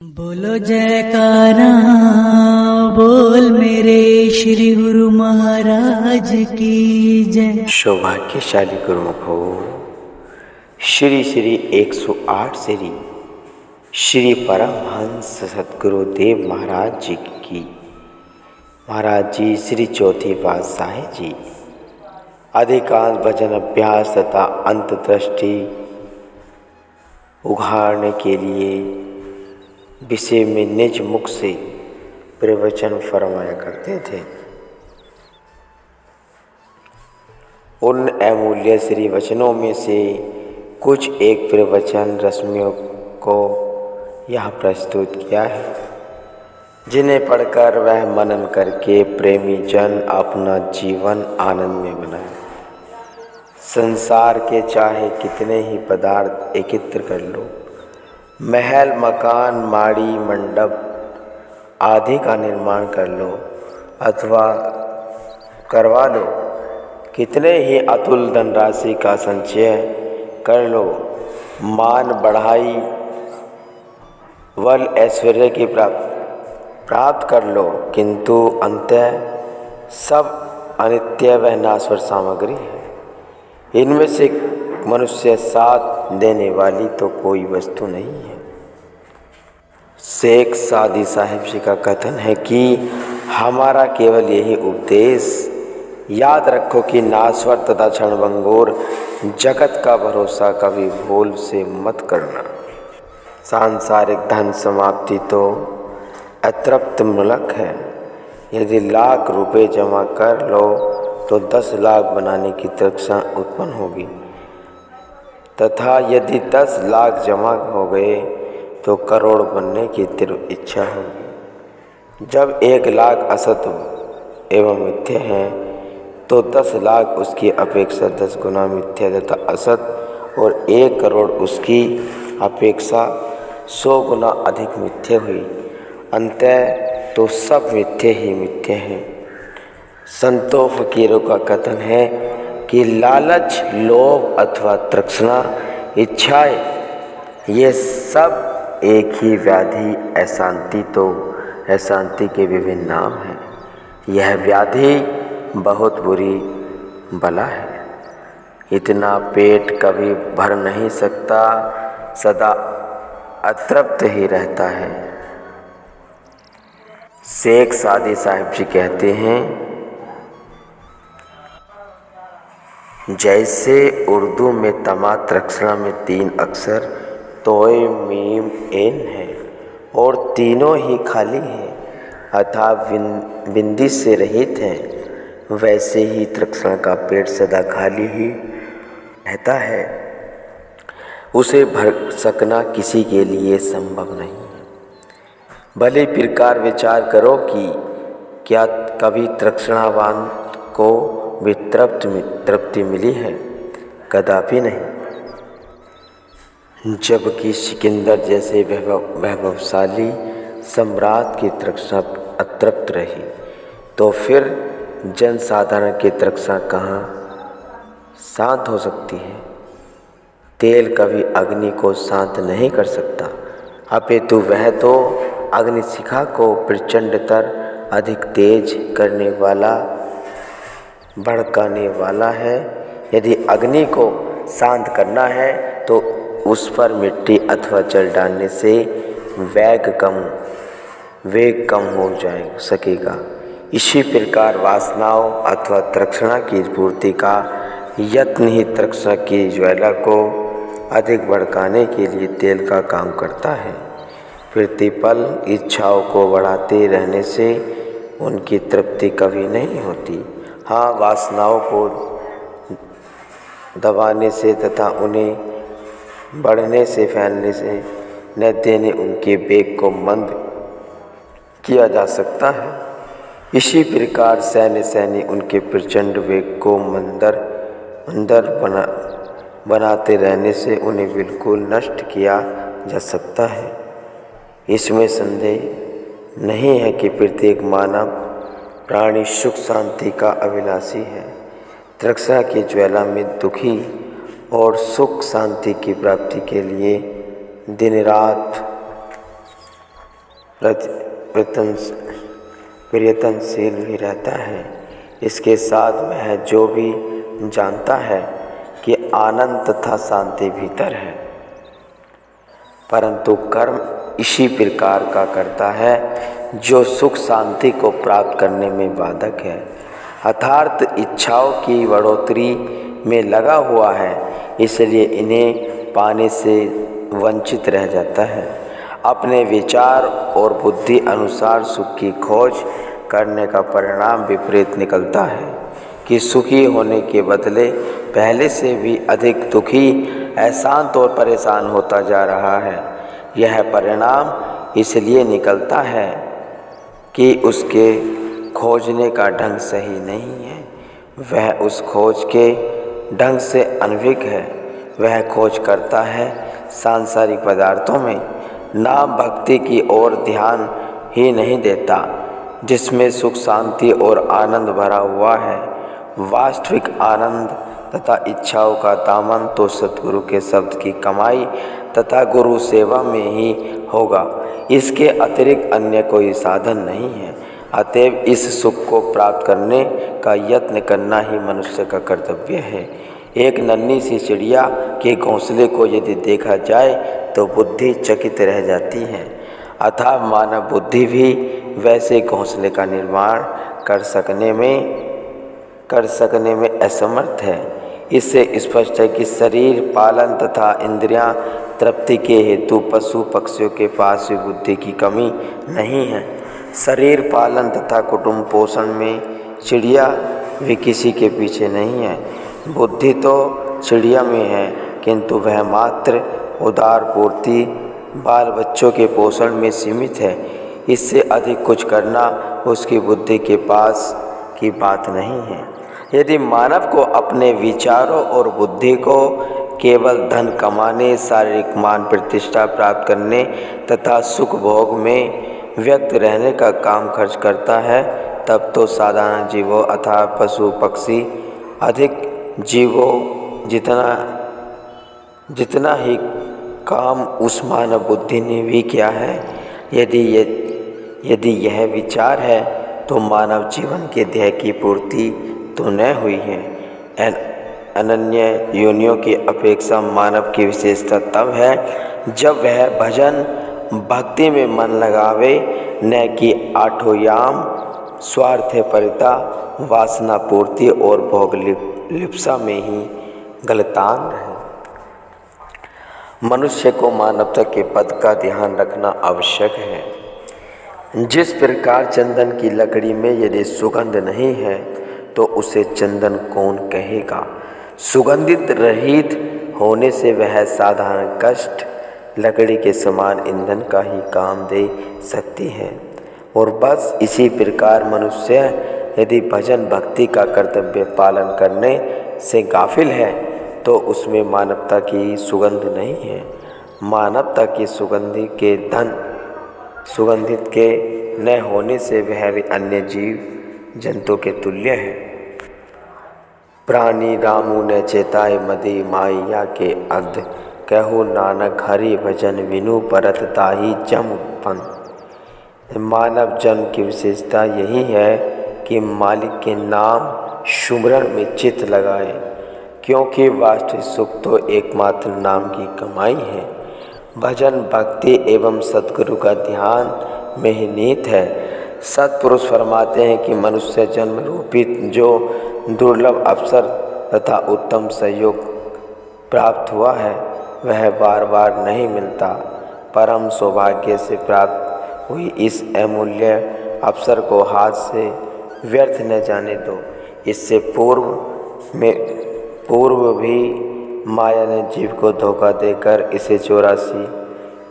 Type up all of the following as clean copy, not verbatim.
बोलो जयकारा बोल मेरे श्री गुरु महाराज की जय। सौभाग्यशाली गुरुमुख हो। श्री श्री 108 श्री परमहंस सद्गुरु देव महाराज जी की महाराज जी श्री चौथे पातशाही जी अधिकांश भजन अभ्यास तथा अंतदृष्टि उघाड़ने के लिए विषय में निज मुख से प्रवचन फरमाया करते थे। उन अमूल्य श्री वचनों में से कुछ एक प्रवचन रश्मियों को यहाँ प्रस्तुत किया है, जिन्हें पढ़कर वह मनन करके प्रेमी जन अपना जीवन आनंद में बनाए। संसार के चाहे कितने ही पदार्थ एकत्र कर लो, महल मकान माड़ी मंडप आदि का निर्माण कर लो अथवा करवा लो, कितने ही अतुल धनराशि का संचय कर लो, मान बढ़ाई बल ऐश्वर्य की प्राप्त कर लो, किंतु अंततः सब अनित्य व नाश्वर सामग्री है। इनमें से मनुष्य साथ देने वाली तो कोई वस्तु नहीं है। शेख सादी साहिब जी का कथन है कि हमारा केवल यही उपदेश याद रखो कि नाश्वर तथा क्षणभंगुर जगत का भरोसा कभी भूल से मत करना। सांसारिक धन समाप्ति तो अतृप्त मुल्क है। यदि लाख रुपए जमा कर लो तो 10 लाख बनाने की तृष्णा उत्पन्न होगी, तथा यदि 10 लाख जमा हो गए तो करोड़ बनने की तीव्र इच्छा होगी। जब 1 लाख असत एवं मिथ्या है तो 10 लाख उसकी अपेक्षा 10 गुना मिथ्या तथा असत और 1 करोड़ उसकी अपेक्षा 100 गुना अधिक मिथ्या हुई। अंततः तो सब मिथ्या ही मिथ्या है। संतों फकीरों का कथन है कि लालच, लोभ अथवा तृष्णा, इच्छाएं ये सब एक ही व्याधि अशांति तो अशांति के विभिन्न नाम हैं। यह व्याधि बहुत बुरी बला है। इतना पेट कभी भर नहीं सकता, सदा अतृप्त ही रहता है। शेख सादी साहिब जी कहते हैं, जैसे उर्दू में तमा तृष्णा में 3 अक्षर तोय मीम एन है और तीनों ही खाली हैं अर्थात बिंदी से रहित हैं, वैसे ही तृष्णा का पेट सदा खाली ही रहता है। उसे भर सकना किसी के लिए संभव नहीं है। भले प्रकार विचार करो कि क्या कभी तृष्णावान को भी तृप्ति मिली है? कदापि नहीं। जबकि सिकंदर जैसे वैभवशाली सम्राट की तृष्णा अतृप्त रही, तो फिर जनसाधारण की तृष्णा कहाँ शांत हो सकती है? तेल कभी अग्नि को शांत नहीं कर सकता, अपितु वह तो अग्निशिखा को प्रचंडतर अधिक तेज करने वाला, भड़काने वाला है। यदि अग्नि को शांत करना है तो उस पर मिट्टी अथवा जल डालने से वेग कम हो सकेगा। इसी प्रकार वासनाओं अथवा तृष्णा की पूर्ति का यत्न ही तृष्णा की ज्वाला को अधिक भड़काने के लिए तेल का काम करता है। प्रतिपल इच्छाओं को बढ़ाते रहने से उनकी तृप्ति कभी नहीं होती। हाँ, वासनाओं को दबाने से तथा उन्हें बढ़ने से फैलने से न देने उनके वेग को मंद किया जा सकता है। इसी प्रकार सैन्य उनके प्रचंड वेग को मंदर बनाते रहने से उन्हें बिल्कुल नष्ट किया जा सकता है। इसमें संदेह नहीं है कि प्रत्येक मानव प्राणी सुख शांति का अभिलाषी है। तृष्णा की ज्वाला में दुखी और सुख शांति की प्राप्ति के लिए दिन रात प्रयत्नशील भी रहता है। इसके साथ वह जो भी जानता है कि आनंद तथा शांति भीतर है, परंतु कर्म इसी प्रकार का करता है जो सुख शांति को प्राप्त करने में बाधक है, अर्थात इच्छाओं की बढ़ोतरी में लगा हुआ है, इसलिए इन्हें पाने से वंचित रह जाता है। अपने विचार और बुद्धि अनुसार सुख की खोज करने का परिणाम विपरीत निकलता है कि सुखी होने के बदले पहले से भी अधिक दुखी, अशांत और परेशान होता जा रहा है। यह परिणाम इसलिए निकलता है कि उसके खोजने का ढंग सही नहीं है, वह उस खोज के ढंग से अनभिज्ञ है। वह खोज करता है सांसारिक पदार्थों में, नाम भक्ति की ओर ध्यान ही नहीं देता जिसमें सुख शांति और आनंद भरा हुआ है। वास्तविक आनंद तथा इच्छाओं का दामन तो सद्गुरु के शब्द की कमाई तथा गुरु सेवा में ही होगा, इसके अतिरिक्त अन्य कोई साधन नहीं है। अतएव इस सुख को प्राप्त करने का यत्न करना ही मनुष्य का कर्तव्य है। एक नन्ही सी चिड़िया के घोंसले को यदि देखा जाए तो बुद्धि चकित रह जाती है, अतः मानव बुद्धि भी वैसे घोंसले का निर्माण कर सकने में असमर्थ है। इससे स्पष्ट है कि शरीर पालन तथा इंद्रियां तृप्ति के हेतु पशु पक्षियों के पास भी बुद्धि की कमी नहीं है। शरीर पालन तथा कुटुंब पोषण में चिड़िया भी किसी के पीछे नहीं है। बुद्धि तो चिड़िया में है, किंतु वह मात्र उदार पूर्ति बाल बच्चों के पोषण में सीमित है। इससे अधिक कुछ करना उसकी बुद्धि के पास की बात नहीं है। यदि मानव को अपने विचारों और बुद्धि को केवल धन कमाने, शारीरिक मान प्रतिष्ठा प्राप्त करने तथा सुख भोग में व्यक्त रहने का काम खर्च करता है, तब तो साधारण जीवों अथवा पशु पक्षी अधिक जीवों जितना ही काम उस मानव बुद्धि ने भी किया है। यदि यह विचार है तो मानव जीवन के ध्येय की पूर्ति तो न हुई है। अनन्य योनियों की अपेक्षा मानव की विशेषता तब है जब वह भजन भक्ति में मन लगावे, न कि आठों याम स्वार्थ परिता वासना पूर्ति और भोग लिप्सा में ही गलतान रहे। मनुष्य को मानवता के पद का ध्यान रखना आवश्यक है। जिस प्रकार चंदन की लकड़ी में यदि सुगंध नहीं है तो उसे चंदन कौन कहेगा। सुगंधित रहित होने से वह साधारण कष्ट लकड़ी के समान ईंधन का ही काम दे सकती है। और बस इसी प्रकार मनुष्य यदि भजन भक्ति का कर्तव्य पालन करने से गाफिल है तो उसमें मानवता की सुगंध नहीं है। मानवता की सुगंधित के न होने से वह भी अन्य जीव जंतु के तुल्य है। प्राणी रामू न चेताय मदी माइया के अग्ध, कहू नानक हरि भजन विनु परत ताही जम उत्पन्न। मानव जन्म की विशेषता यही है कि मालिक के नाम सुमरण में चित्त लगाए, क्योंकि वास्तविक सुख तो एकमात्र नाम की कमाई है। भजन भक्ति एवं सद्गुरु का ध्यान में ही निहित है। सत्पुरुष फरमाते हैं कि मनुष्य जन्म रूपी जो दुर्लभ अवसर तथा उत्तम सहयोग प्राप्त हुआ है वह बार बार नहीं मिलता। परम सौभाग्य से प्राप्त हुई इस अमूल्य अवसर को हाथ से व्यर्थ न जाने दो। इससे पूर्व भी माया ने जीव को धोखा देकर इसे 84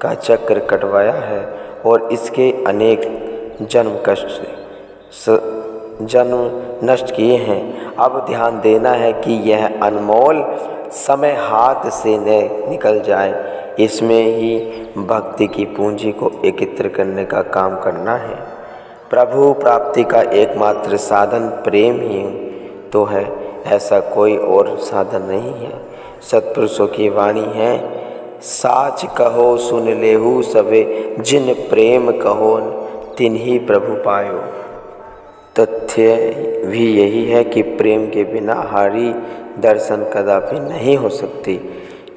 का चक्र कटवाया है और इसके अनेक जन्म नष्ट किए हैं। अब ध्यान देना है कि यह अनमोल समय हाथ से न निकल जाए। इसमें ही भक्ति की पूंजी को एकत्र करने का काम करना है। प्रभु प्राप्ति का एकमात्र साधन प्रेम ही तो है, ऐसा कोई और साधन नहीं है। सत्पुरुषों की वाणी है, साच कहो सुन लेहु सबे, जिन प्रेम कहो तिन्ही प्रभु पायो। तथ्य भी यही है कि प्रेम के बिना हरि दर्शन कदापि नहीं हो सकती।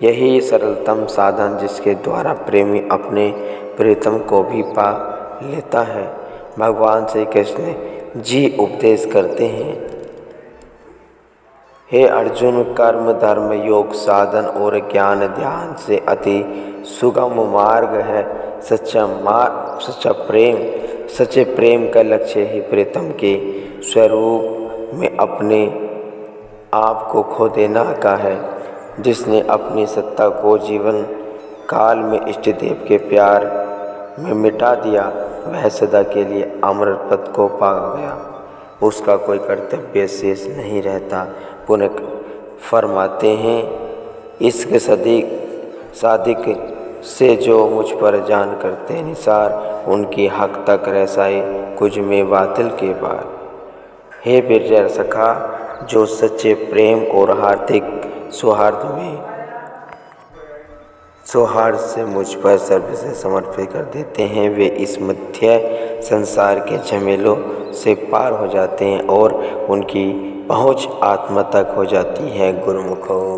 यही सरलतम साधन जिसके द्वारा प्रेमी अपने प्रीतम को भी पा लेता है। भगवान श्री कृष्ण जी उपदेश करते हैं, हे अर्जुन, कर्म धर्म योग साधन और ज्ञान ध्यान से अति सुगम मार्ग है सच्चा प्रेम। सच्चे प्रेम का लक्ष्य ही प्रीतम के स्वरूप में अपने आप को खो देना का है। जिसने अपनी सत्ता को जीवन काल में इष्ट देव के प्यार में मिटा दिया, वह सदा के लिए अमृत पद को पा गया। उसका कोई कर्तव्य शेष नहीं रहता। पुनः फरमाते हैं, इश्क सादिक से जो मुझ पर जान करते निसार, उनकी हक तक रसाए कुछ में बातिल के बार। हे प्रिय सखा, जो सच्चे प्रेम और हार्दिक सौहार्द से मुझ पर सर्व से समर्पित कर देते हैं, वे इस मध्य संसार के झमेलों से पार हो जाते हैं और उनकी पहुँच आत्मा तक हो जाती है। गुरुमुखो।